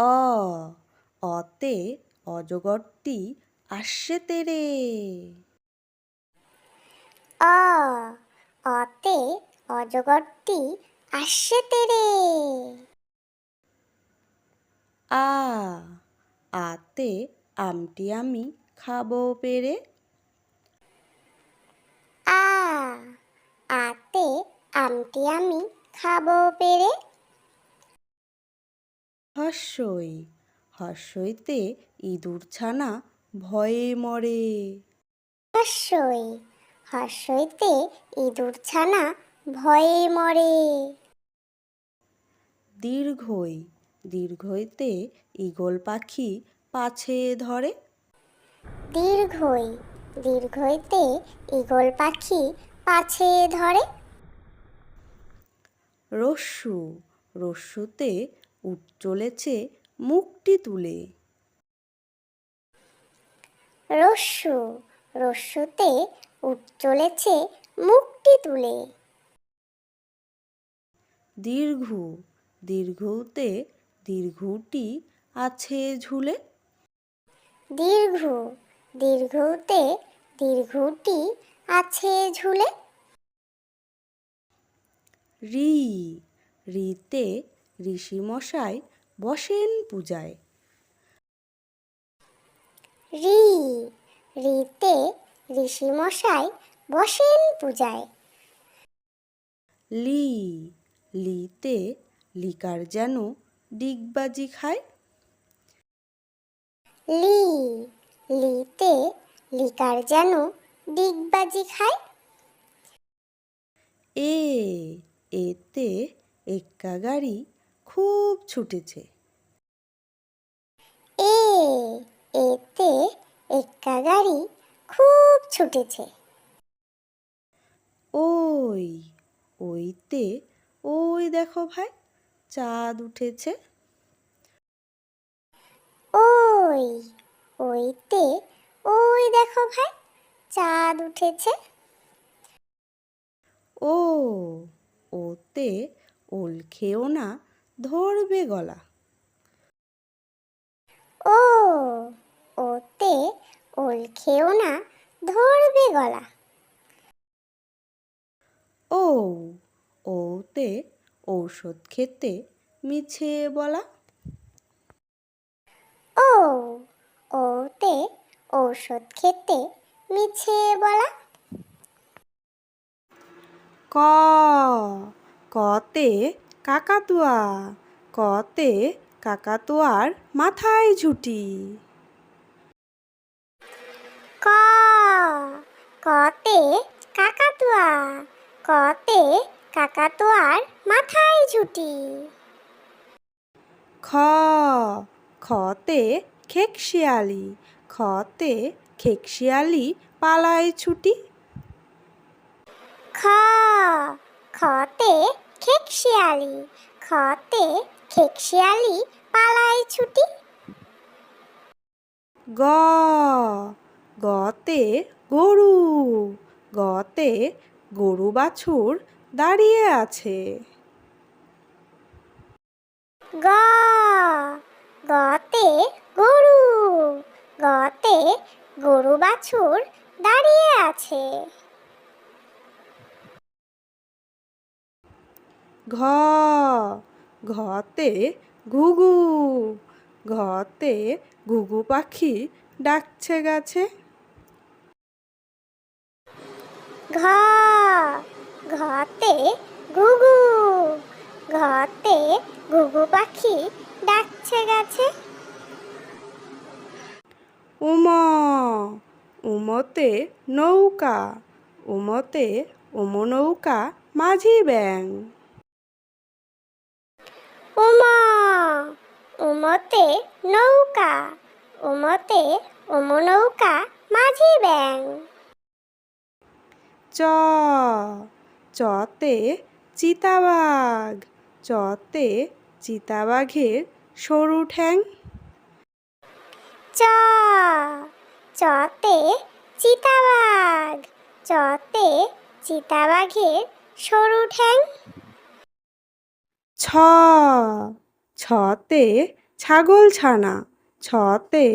অ অতে অজগরটি আসছে তেরে। অ অতে অজগরটি আসছে তেরে। আ আতে আমটি আমি খাবো পেরে। আ আতে আমটি আমি খাবো পেরে। হস্যই হস্যইতে ইঁদুর ছানা ভয়ে মরে। হস্যই হস্যইতে ইঁদুর ছানা ভয়ে মরে। দীর্ঘই দীর্ঘইতে ঈগল পাখি পাছে ধরে। দীর্ঘই দীর্ঘইতে ঈগল পাখি পাছে ধরে। রস্যু রস্যুতে উট চলেছে মুখটি তুলে। রস্যু রস্যুতে উট চলেছে মুখটি তুলে। দীর্ঘু দীর্ঘুতে দীর্ঘুটি আছে ঝুলে। দীর্ঘ দীর্ঘতে দীর্ঘটি আছে ঝুলে। রি রিতে ঋষিমশাই বসেন পূজায়। রি রিতে ঋষিমশাই বসেন পূজায়। লি লিতে লিকার যেন ডিগবাজি খায়। লি লিতে লিকার যেন ডিগবাজি খায়। এ এতে এক্কা গাড়ি খুব ছুটেছে। এ এতে এক্কা গাড়ি খুব ছুটেছে। ওই ওইতে ওই দেখো ভাই চাঁদ উঠেছে। ওই ওইতে ওই দেখো ভাই চাঁদ উঠেছে। ও ওতে ওল খেও না ধরবে গলা। ও ওতে ওল খেও না ধরবে গলা। ও ওতে ঔষধ খেতে মিছে বলা। ও ওতে ঔষধ খেতে মিছে বলা। ক কতে কাকাতুয়া কতে কাকাতুয়ার মাথায় ঝুঁটি। ক কতে কাকাতুয়া কতে কাকাতুয়ার মাথায় ঝুঁটি। খ খতে খেকশিয়ালি খতে খেকশিয়ালি পালায় ছুটি। খ খতে খেকশিয়ালি খতে খেকশিয়ালি পালায় ছুটি। গ গতে গরু গতে গরু বাছুর দাঁড়িয়ে আছে। গ গতে গরু গতে গরু বাছুর দাঁড়িয়ে আছে। ঘ ঘতে ঘুঘু ঘতে ঘুঘু পাখি ডাকছে গাছে। ঘ ঘতে ঘুঘু ঘতে ঘুঘু পাখি ডাকছে গাছে। উম উমতে নৌকা উমতে নৌকা মাঝি ব্যাং। উমা উমতে নৌকা উমতে নৌকা মাঝি ব্যাং। চ চতে চিতাবাঘ চতে চিতাবাঘের সরু ঠ্যাং। চ চতে চিতাবাঘ চতে চিতাবাঘের সরু ঠ্যাং। ছ ছতে ছাগল ছানা, ছতে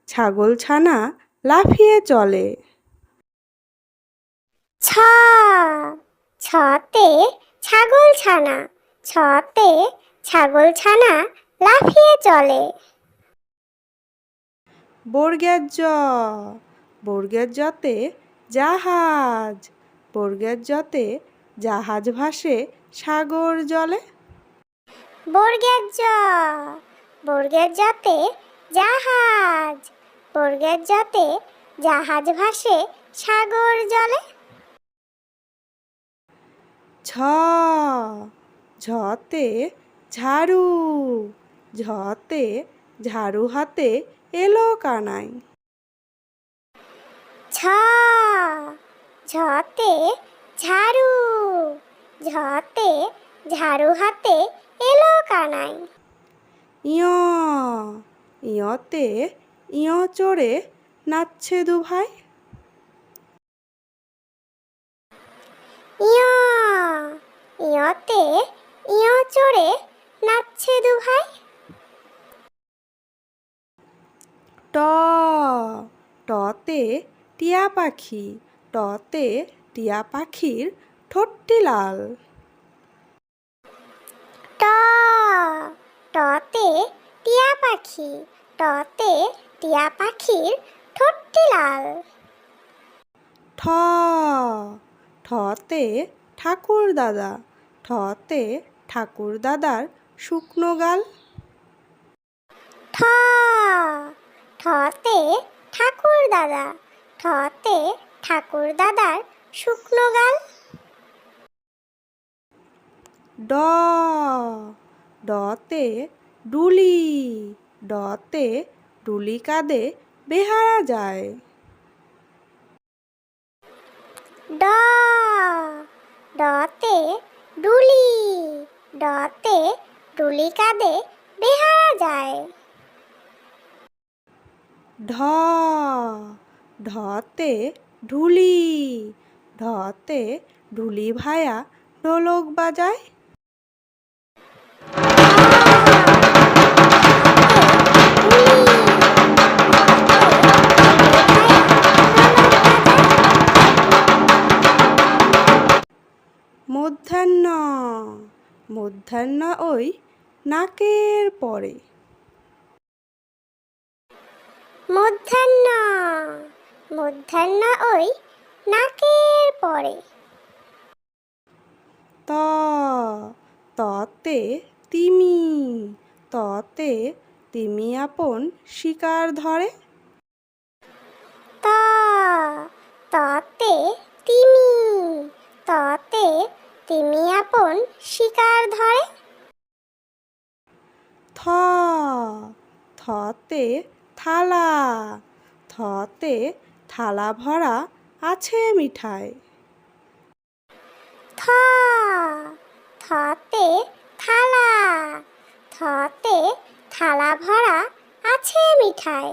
ছাগল ছানা লাফিয়ে চলে। ছ ছতে ছাগল ছানা, ছতে ছাগল ছানা লাফিয়ে চলে। বর্গের জ, বর্গের জতে জাহাজ, বর্গের জতে জাহাজ ভাসে সাগর জলে। বর্গের জ, বর্গের জতে জাহাজ, বর্গের জতে জাহাজ ভাসে সাগর জলে। ঝ, ঝতে ঝাড়ু, ঝতে ঝাড়ু হাতে এলো কানাই। ঝ, ঝতে ঝাড়ু, ঝতে ঝাড়ু হাতে এলো কানাই। ইয়, ইয়তে ইয় চড়ে নাচছে দুভাই। ইয়, ইয়তে ইয় চড়ে নাচছে দুভাই। ট, টতে টিয়া পাখি, টতে টিয়া পাখির ঠোঁটটি লাল। ট, টতে টিয়া পাখি, টতে টিয়া পাখির ঠোঁটটি লাল। ঠ, ঠতে ঠাকুর দাদা, ঠতে ঠাকুর দাদার শুকনো গাল। ঠ, ঠতে ঠাকুর দাদা, ঠতে ঠাকুর দাদার শুকনো গাল। ড, ডতে ডুলি, ডতে ডুলি কাঁধে বেহারা যায়। ড, ডতে ডুলি, ডতে ডুলি কাঁধে বেহারা যায়। ঢ, ঢতে ঢুলি, ঢতে ঢুলি ভায়া ঢোলক বাজায়। মধ্যাহ্ন, মধ্যাহ্ন ওই নাকের পরে। মধ্যাহ্ন, মধ্যাহ্ন ওই নাকের পরে। ত, ততে তিমি, ততে তিমি আপন শিকার ধরে। ত, ততে তিমি, ততে তিমি আপন শিকার ধরে। থ, থতে থালা, থতে থালা ভরা আছে মিঠাই। থ, থতে থালা, থতে থালা ভরা আছে মিঠাই।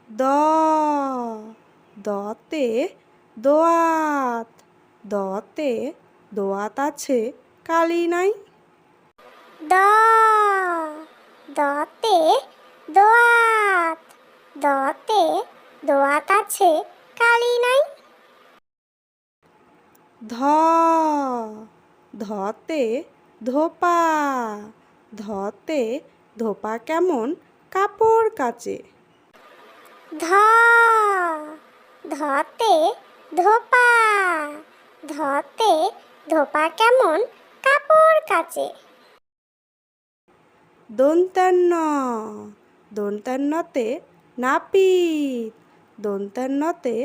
দ, দতে দোয়াত, দতে দোয়াত আছে কালি নাই। দ, দতে দোয়াত, দতে দোয়াত আছে কালি নাই। ধ, ধতে ধোপা, ধতে ধোপা কেমন কাপড় কাচে। ধ, ধতে ধোপা, ধতে ধোপা কেমন কাপড় কাচে। দন্তান্ন, দন্তান্নতে নাপিত, দন্তান্নতে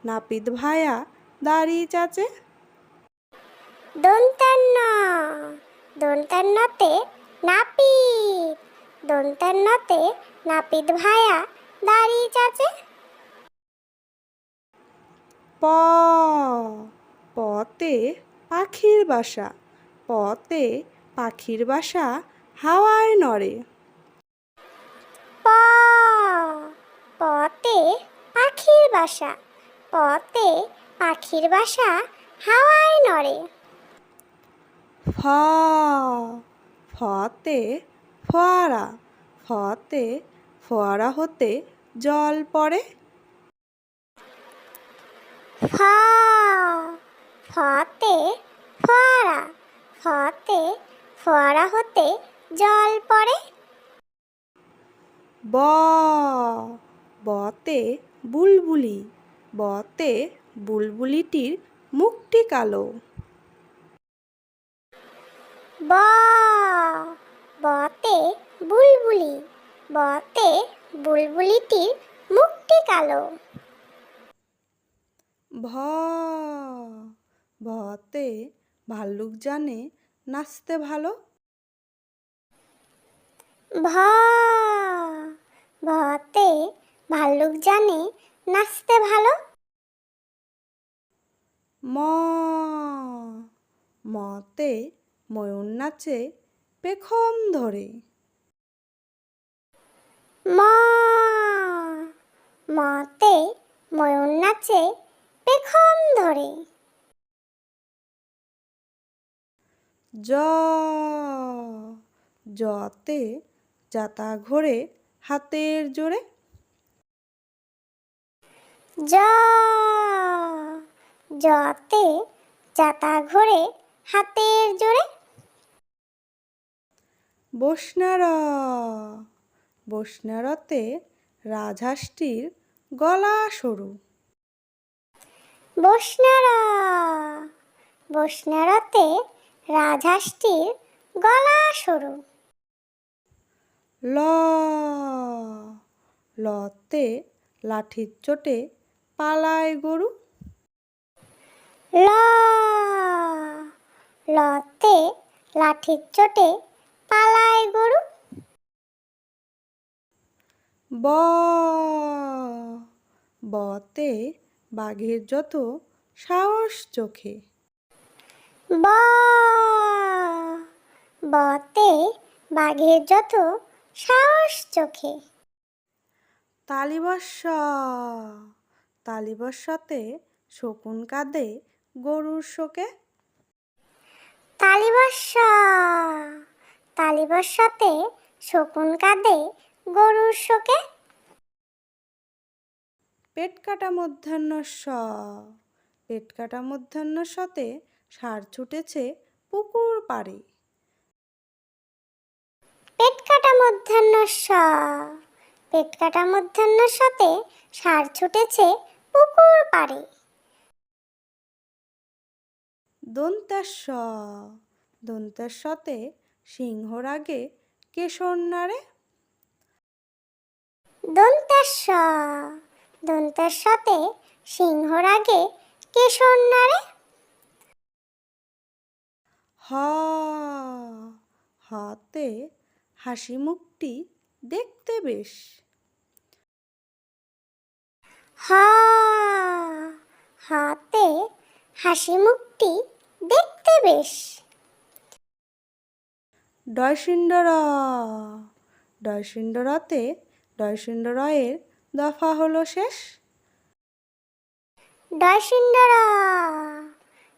নাপিত ভায়া দাড়ি চাচে। দন্তান্ন, দন্তান্নতে নাপিত, দন্তান্নতে নাপিত ভায়া দাড়ি চাচে। প, পতে পাখির বাসা, পতে পাখির বাসা হাওয়ায় নড়ে। প, পতে পাখির বাসা, পতে পাখির বাসা হাওয়ায় নড়ে। ফ, ফতে ফোয়ারা, ফতে ফোয়ারা হতে জল পড়ে। ফা, ফতে ফোয়ারা, ফতে ফোয়ারা হতে জল পড়ে। ব, বতে বুলবুলি, বতে বুলবুলিটির মুখটি কালো। ব, বতে বুলবুলি, বতে বুলবুলিটির মুখটি কালো। ভ, ভতে ভাল্লুক জানে নাচতে ভালো। ভ, ভতে ভাল্লুক জানে নাচতে ভালো। ম, মতে ময়ূর নাচে পেখম ধরে। ম, মতে ময়ূর নাচে পেখম ধরে। জ, জতে যাতা ঘোরে হাতের জোরে। জ, জতে যাতা ঘোরে হাতের জোরে। বসনার, বসনারতে রাজহাঁসটির গলা সরু। বসনার, বসনারতে রাজহাঁসটির গলা সরু। ল, লতে লাঠির চোটে পালায় গরু। ল, লতে লাঠির চোটে পালায় গরু। ব, বতে বাঘের যত সাহস চোখে। ব, বতে বাঘের যত সাহস চোখে। তালিবস্য, তালিবস্যতে শকুন কাঁদে গরুর শোকে। তালিবস্য, তালিবস্যতে শকুন কাঁদে গরুর শোকে। পেট কাটা মধ্যাহ্নস্য, পেট কাটা মধ্যাহ্নস্যতে ষাঁড় ছুটেছে পুকুর পাড়ে। পেট কাটা মধ্যাহ্নস্য, পেট কাটা মধ্যাহ্নস্যতে ষাঁড় ছুটেছে পুকুর পাড়ে। দন্তেশ্ব, দন্তেশ্বতে সিংহর আগে কেশর নাড়ে। দন্তেশ্ব, দন্তেশ্বতে সিংহর আগে কেশর নাড়ে। হ, হতে হাসি মুখটি দেখতে বেশ। হ, হতে হাসি মুখটি দেখতে বেশ। ডয়সিন্ডর, ডয়সিন্ডরতে ডয়সিন্ডরয়ের দফা হলো শেষ। ডয়সিন্ডর,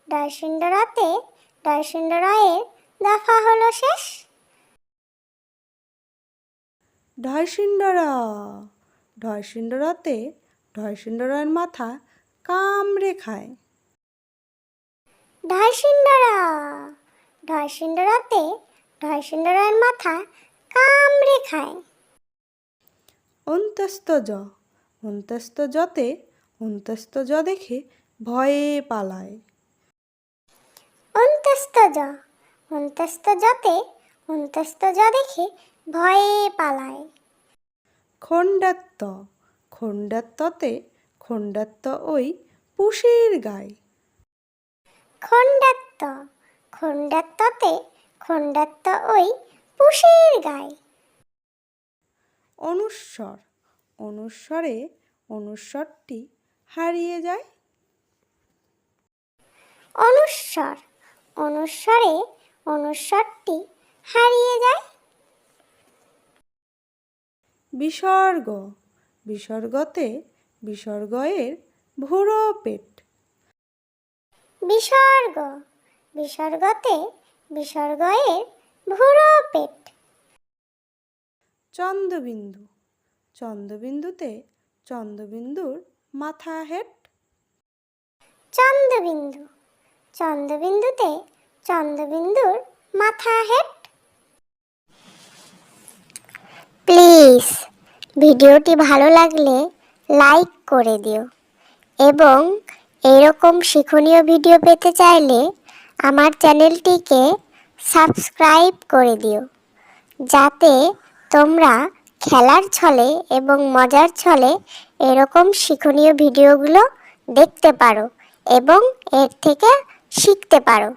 ডয়সিন্ডরতে ডয়সিন্ডরয়ের দফা হলো শেষ। ঢয়সিন্ডর, ঢয়সিন্ডরতে ঢয়সিন্ডরের মাথা কামড়ে খায়। ঢয়সিন্ডর, ঢয়সিন্ডরতে ঢয়সিন্ডরের মাথা কামড়ে খায়। অন্তস্ত জ, অন্তস্ত জতে অন্তস্ত জ দেখে ভয়ে পালায়। অন্তস্ত জ, অন্তস্ত জতে অন্তস্ত জ দেখে ভয়ে পালায়। খণ্ডাত্ত, খণ্ডাত্ততে খণ্ডাত্ত ওই পুষির গায়। খণ্ডাত্ত, খণ্ডাত্ততে খণ্ডাত্ত ওই পুষির গায়। অনুস্বর, অনুস্বরে অনুস্বরটি হারিয়ে যায়। অনুস্বর, অনুস্বরে অনুস্বরটি হারিয়ে যায়। বিসর্গ, বিসর্গতে বিসর্গয়ের ভুরো পেট। বিসর্গ, বিসর্গতে বিসর্গয়ের ভুরো পেট। চন্দ্রবিন্দু, চন্দ্রবিন্দুতে চন্দ্রবিন্দুর মাথা হেড। চন্দ্রবিন্দু, চন্দ্রবিন্দুতে চন্দ্রবিন্দুর মাথা হেড। প্লিজ ভিডিওটি ভালো লাগলে লাইক করে দিও এবং এরকম শিক্ষণীয় ভিডিও পেতে চাইলে আমার চ্যানেলটিকে সাবস্ক্রাইব করে দিও, যাতে তোমরা খেলার ছলে এবং মজার ছলে এরকম শিক্ষণীয় ভিডিওগুলো দেখতে পারো এবং এর থেকে শিখতে পারো।